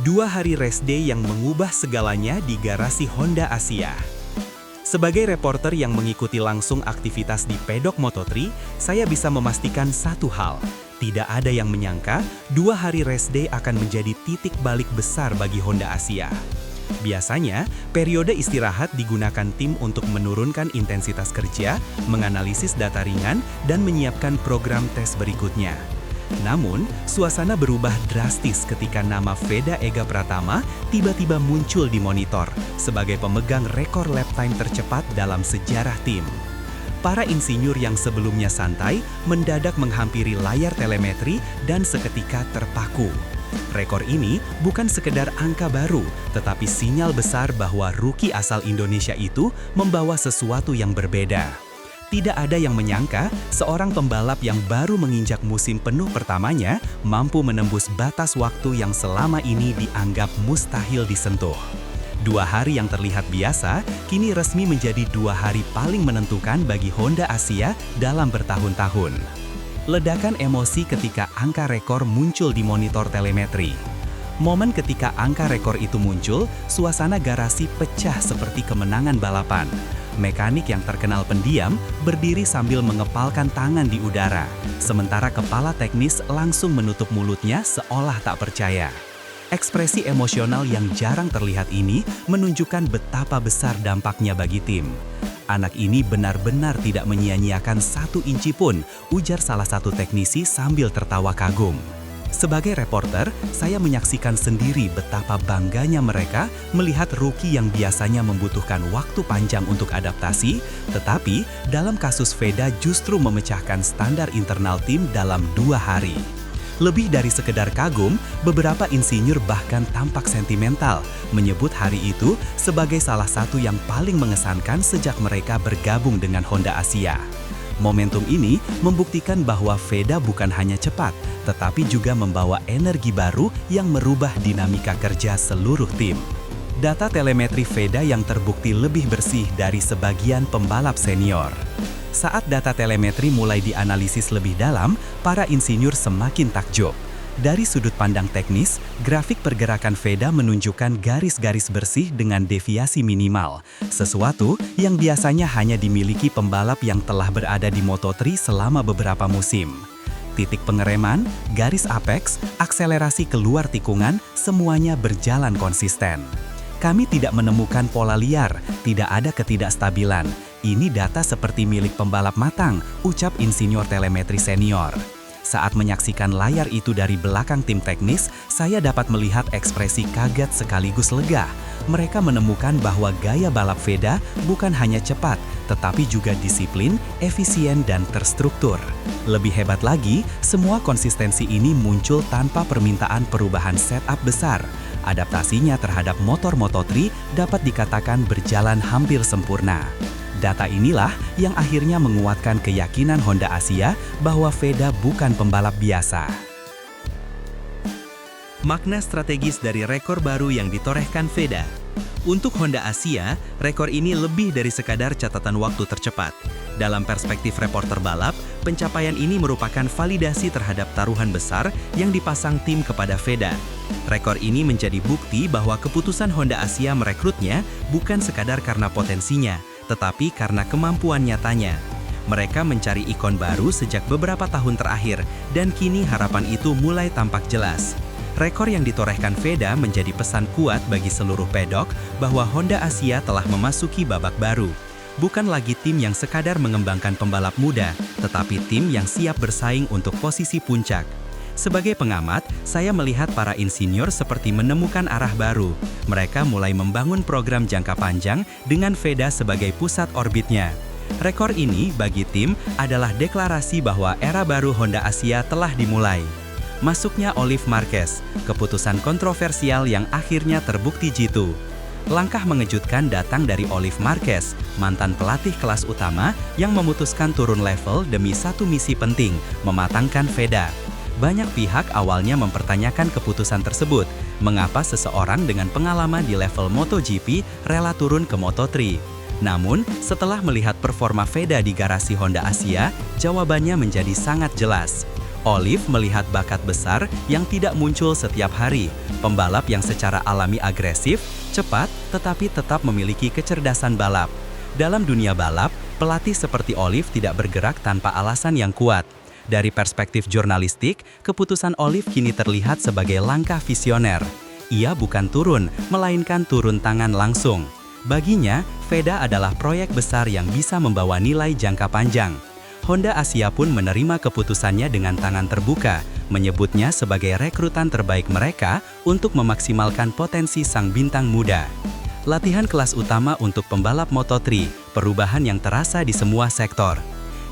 2 hari race day yang mengubah segalanya di garasi Honda Asia. Sebagai reporter yang mengikuti langsung aktivitas di pedok Moto3, saya bisa memastikan satu hal. Tidak ada yang menyangka 2 hari race day akan menjadi titik balik besar bagi Honda Asia. Biasanya, periode istirahat digunakan tim untuk menurunkan intensitas kerja, menganalisis data ringan, dan menyiapkan program tes berikutnya. Namun, suasana berubah drastis ketika nama Veda Ega Pratama tiba-tiba muncul di monitor sebagai pemegang rekor lap time tercepat dalam sejarah tim. Para insinyur yang sebelumnya santai mendadak menghampiri layar telemetri dan seketika terpaku. Rekor ini bukan sekedar angka baru, tetapi sinyal besar bahwa rookie asal Indonesia itu membawa sesuatu yang berbeda. Tidak ada yang menyangka seorang pembalap yang baru menginjak musim penuh pertamanya mampu menembus batas waktu yang selama ini dianggap mustahil disentuh. 2 hari yang terlihat biasa, kini resmi menjadi 2 hari paling menentukan bagi Honda Asia dalam bertahun-tahun. Ledakan emosi ketika angka rekor muncul di monitor telemetri. Momen ketika angka rekor itu muncul, suasana garasi pecah seperti kemenangan balapan. Mekanik yang terkenal pendiam berdiri sambil mengepalkan tangan di udara, sementara kepala teknis langsung menutup mulutnya seolah tak percaya. Ekspresi emosional yang jarang terlihat ini menunjukkan betapa besar dampaknya bagi tim. Anak ini benar-benar tidak menyia-nyiakan 1 inci pun, ujar salah satu teknisi sambil tertawa kagum. Sebagai reporter, saya menyaksikan sendiri betapa bangganya mereka melihat rookie yang biasanya membutuhkan waktu panjang untuk adaptasi, tetapi dalam kasus Veda justru memecahkan standar internal tim dalam 2 hari. Lebih dari sekedar kagum, beberapa insinyur bahkan tampak sentimental, menyebut hari itu sebagai salah satu yang paling mengesankan sejak mereka bergabung dengan Honda Asia. Momentum ini membuktikan bahwa Veda bukan hanya cepat, tetapi juga membawa energi baru yang merubah dinamika kerja seluruh tim. Data telemetri Veda yang terbukti lebih bersih dari sebagian pembalap senior. Saat data telemetri mulai dianalisis lebih dalam, para insinyur semakin takjub. Dari sudut pandang teknis, grafik pergerakan Veda menunjukkan garis-garis bersih dengan deviasi minimal, sesuatu yang biasanya hanya dimiliki pembalap yang telah berada di Moto3 selama beberapa musim. Titik pengereman, garis apex, akselerasi keluar tikungan, semuanya berjalan konsisten. Kami tidak menemukan pola liar, tidak ada ketidakstabilan. Ini data seperti milik pembalap matang, ucap insinyur telemetri senior. Saat menyaksikan layar itu dari belakang tim teknis, saya dapat melihat ekspresi kaget sekaligus lega. Mereka menemukan bahwa gaya balap Veda bukan hanya cepat, tetapi juga disiplin, efisien, dan terstruktur. Lebih hebat lagi, semua konsistensi ini muncul tanpa permintaan perubahan setup besar. Adaptasinya terhadap motor Moto3 dapat dikatakan berjalan hampir sempurna. Data inilah yang akhirnya menguatkan keyakinan Honda Asia bahwa Veda bukan pembalap biasa. Makna strategis dari rekor baru yang ditorehkan Veda. Untuk Honda Asia, rekor ini lebih dari sekadar catatan waktu tercepat. Dalam perspektif reporter balap, pencapaian ini merupakan validasi terhadap taruhan besar yang dipasang tim kepada Veda. Rekor ini menjadi bukti bahwa keputusan Honda Asia merekrutnya bukan sekadar karena potensinya, tetapi karena kemampuan nyatanya. Mereka mencari ikon baru sejak beberapa tahun terakhir, dan kini harapan itu mulai tampak jelas. Rekor yang ditorehkan Veda menjadi pesan kuat bagi seluruh pedok bahwa Honda Asia telah memasuki babak baru. Bukan lagi tim yang sekadar mengembangkan pembalap muda, tetapi tim yang siap bersaing untuk posisi puncak. Sebagai pengamat, saya melihat para insinyur seperti menemukan arah baru. Mereka mulai membangun program jangka panjang dengan Veda sebagai pusat orbitnya. Rekor ini bagi tim adalah deklarasi bahwa era baru Honda Asia telah dimulai. Masuknya Olive Marquez, keputusan kontroversial yang akhirnya terbukti jitu. Langkah mengejutkan datang dari Olive Marquez, mantan pelatih kelas utama yang memutuskan turun level demi satu misi penting, mematangkan Veda. Banyak pihak awalnya mempertanyakan keputusan tersebut. Mengapa seseorang dengan pengalaman di level MotoGP rela turun ke Moto3? Namun, setelah melihat performa Veda di garasi Honda Asia, jawabannya menjadi sangat jelas. Olive melihat bakat besar yang tidak muncul setiap hari, pembalap yang secara alami agresif, cepat, tetapi tetap memiliki kecerdasan balap. Dalam dunia balap, pelatih seperti Olive tidak bergerak tanpa alasan yang kuat. Dari perspektif jurnalistik, keputusan Olive kini terlihat sebagai langkah visioner. Ia bukan turun, melainkan turun tangan langsung. Baginya, Veda adalah proyek besar yang bisa membawa nilai jangka panjang. Honda Asia pun menerima keputusannya dengan tangan terbuka, menyebutnya sebagai rekrutan terbaik mereka untuk memaksimalkan potensi sang bintang muda. Latihan kelas utama untuk pembalap Moto3, perubahan yang terasa di semua sektor.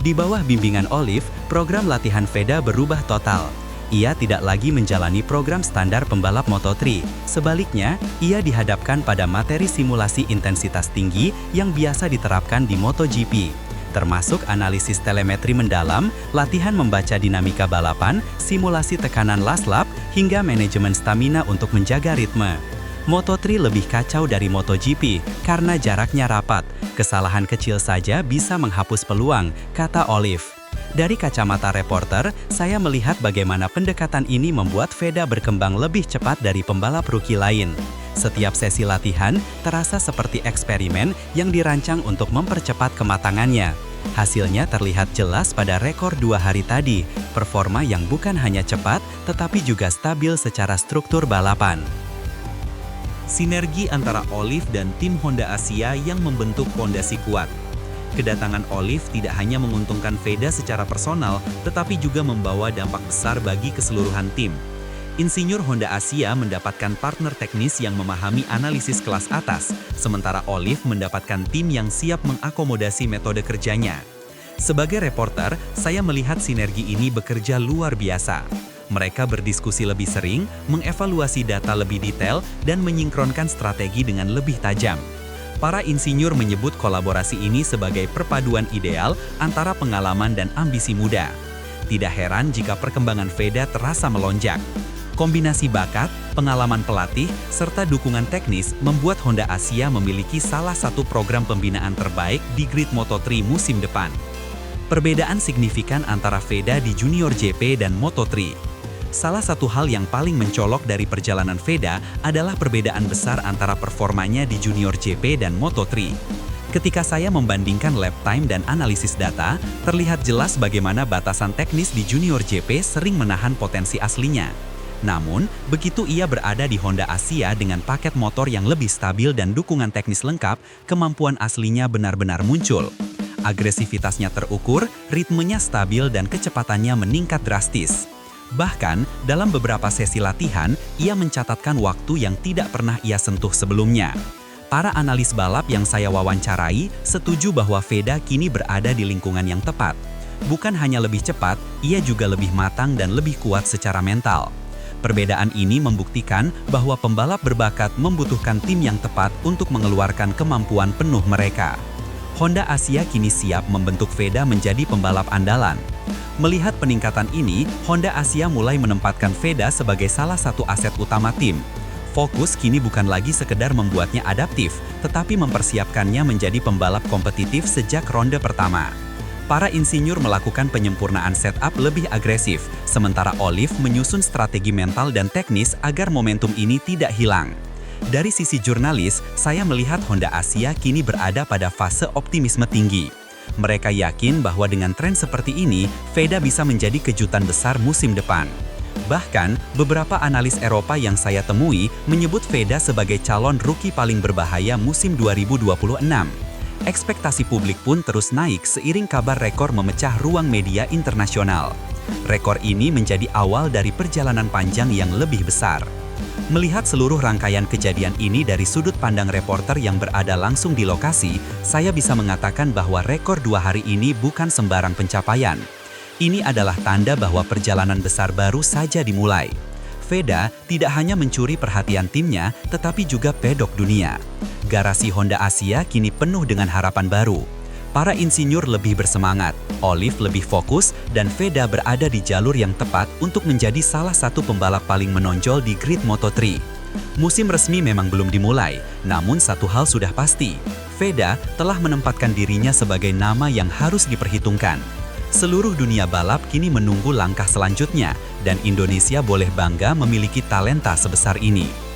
Di bawah bimbingan Olive, program latihan Veda berubah total. Ia tidak lagi menjalani program standar pembalap Moto3. Sebaliknya, ia dihadapkan pada materi simulasi intensitas tinggi yang biasa diterapkan di MotoGP. Termasuk analisis telemetri mendalam, latihan membaca dinamika balapan, simulasi tekanan last lap, hingga manajemen stamina untuk menjaga ritme. Moto3 lebih kacau dari MotoGP karena jaraknya rapat. Kesalahan kecil saja bisa menghapus peluang, kata Olive. Dari kacamata reporter, saya melihat bagaimana pendekatan ini membuat Veda berkembang lebih cepat dari pembalap rookie lain. Setiap sesi latihan terasa seperti eksperimen yang dirancang untuk mempercepat kematangannya. Hasilnya terlihat jelas pada rekor 2 hari tadi, performa yang bukan hanya cepat, tetapi juga stabil secara struktur balapan. Sinergi antara Olive dan tim Honda Asia yang membentuk fondasi kuat. Kedatangan Olive tidak hanya menguntungkan Veda secara personal, tetapi juga membawa dampak besar bagi keseluruhan tim. Insinyur Honda Asia mendapatkan partner teknis yang memahami analisis kelas atas, sementara Olive mendapatkan tim yang siap mengakomodasi metode kerjanya. Sebagai reporter, saya melihat sinergi ini bekerja luar biasa. Mereka berdiskusi lebih sering, mengevaluasi data lebih detail, dan menyinkronkan strategi dengan lebih tajam. Para insinyur menyebut kolaborasi ini sebagai perpaduan ideal antara pengalaman dan ambisi muda. Tidak heran jika perkembangan Veda terasa melonjak. Kombinasi bakat, pengalaman pelatih, serta dukungan teknis membuat Honda Asia memiliki salah satu program pembinaan terbaik di grid Moto3 musim depan. Perbedaan signifikan antara Veda di Junior GP dan Moto3. Salah satu hal yang paling mencolok dari perjalanan Veda adalah perbedaan besar antara performanya di Junior GP dan Moto3. Ketika saya membandingkan lap time dan analisis data, terlihat jelas bagaimana batasan teknis di Junior GP sering menahan potensi aslinya. Namun, begitu ia berada di Honda Asia dengan paket motor yang lebih stabil dan dukungan teknis lengkap, kemampuan aslinya benar-benar muncul. Agresivitasnya terukur, ritmenya stabil dan kecepatannya meningkat drastis. Bahkan, dalam beberapa sesi latihan, ia mencatatkan waktu yang tidak pernah ia sentuh sebelumnya. Para analis balap yang saya wawancarai setuju bahwa Veda kini berada di lingkungan yang tepat. Bukan hanya lebih cepat, ia juga lebih matang dan lebih kuat secara mental. Perbedaan ini membuktikan bahwa pembalap berbakat membutuhkan tim yang tepat untuk mengeluarkan kemampuan penuh mereka. Honda Asia kini siap membentuk Veda menjadi pembalap andalan. Melihat peningkatan ini, Honda Asia mulai menempatkan Veda sebagai salah satu aset utama tim. Fokus kini bukan lagi sekedar membuatnya adaptif, tetapi mempersiapkannya menjadi pembalap kompetitif sejak ronde pertama. Para insinyur melakukan penyempurnaan setup lebih agresif, sementara Olive menyusun strategi mental dan teknis agar momentum ini tidak hilang. Dari sisi jurnalis, saya melihat Honda Asia kini berada pada fase optimisme tinggi. Mereka yakin bahwa dengan tren seperti ini, Veda bisa menjadi kejutan besar musim depan. Bahkan, beberapa analis Eropa yang saya temui menyebut Veda sebagai calon rookie paling berbahaya musim 2026. Ekspektasi publik pun terus naik seiring kabar rekor memecah ruang media internasional. Rekor ini menjadi awal dari perjalanan panjang yang lebih besar. Melihat seluruh rangkaian kejadian ini dari sudut pandang reporter yang berada langsung di lokasi, saya bisa mengatakan bahwa rekor 2 hari ini bukan sembarang pencapaian. Ini adalah tanda bahwa perjalanan besar baru saja dimulai. Veda tidak hanya mencuri perhatian timnya, tetapi juga pedok dunia. Garasi Honda Asia kini penuh dengan harapan baru. Para insinyur lebih bersemangat, Olive lebih fokus, dan Veda berada di jalur yang tepat untuk menjadi salah satu pembalap paling menonjol di grid Moto3. Musim resmi memang belum dimulai, namun satu hal sudah pasti, Veda telah menempatkan dirinya sebagai nama yang harus diperhitungkan. Seluruh dunia balap kini menunggu langkah selanjutnya, dan Indonesia boleh bangga memiliki talenta sebesar ini.